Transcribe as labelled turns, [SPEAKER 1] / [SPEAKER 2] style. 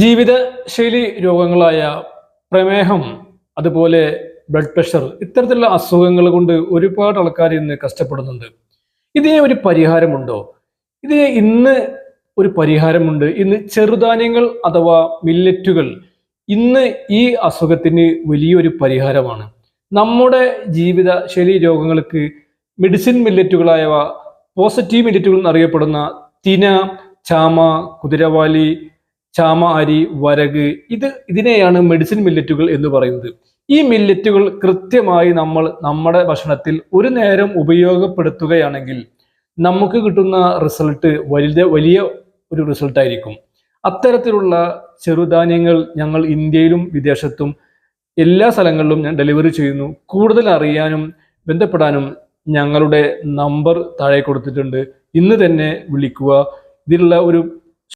[SPEAKER 1] ജീവിതശൈലി രോഗങ്ങളായ പ്രമേഹം, അതുപോലെ ബ്ലഡ് പ്രഷർ, ഇത്തരത്തിലുള്ള അസുഖങ്ങൾ കൊണ്ട് ഒരുപാട് ആൾക്കാർ ഇന്ന് കഷ്ടപ്പെടുന്നുണ്ട്. ഇതിന് ഒരു പരിഹാരമുണ്ടോ? ഇതിന് ഇന്ന് ഒരു പരിഹാരമുണ്ട്. ഇന്ന് ചെറുധാന്യങ്ങൾ അഥവാ മില്ലറ്റുകൾ ഇന്ന് ഈ അസുഖത്തിന് വലിയൊരു പരിഹാരമാണ്. നമ്മുടെ ജീവിതശൈലി രോഗങ്ങൾക്ക് മെഡിസിൻ മില്ലറ്റുകളായവ, പോസിറ്റീവ് മില്ലറ്റുകൾ എന്നറിയപ്പെടുന്ന തിന, ചാമ, കുതിരവാലി, ചാമ അരി, വരക്, ഇതിനെയാണ് മെഡിസിൻ മില്ലറ്റുകൾ എന്ന് പറയുന്നത്. ഈ മില്ലറ്റുകൾ കൃത്യമായി നമ്മൾ നമ്മുടെ ഭക്ഷണത്തിൽ ഒരു നേരം ഉപയോഗപ്പെടുത്തുകയാണെങ്കിൽ നമുക്ക് കിട്ടുന്ന റിസൾട്ട് വലിയ ഒരു റിസൾട്ട് ആയിരിക്കും. അത്തരത്തിലുള്ള ചെറുധാന്യങ്ങൾ ഞങ്ങൾ ഇന്ത്യയിലും വിദേശത്തും എല്ലാ സ്ഥലങ്ങളിലും ഞാൻ ഡെലിവറി ചെയ്യുന്നു. കൂടുതൽ അറിയാനും ബന്ധപ്പെടാനും ഞങ്ങളുടെ നമ്പർ താഴെ കൊടുത്തിട്ടുണ്ട്. ഇന്ന് തന്നെ വിളിക്കുക. ഇതിലുള്ള ഒരു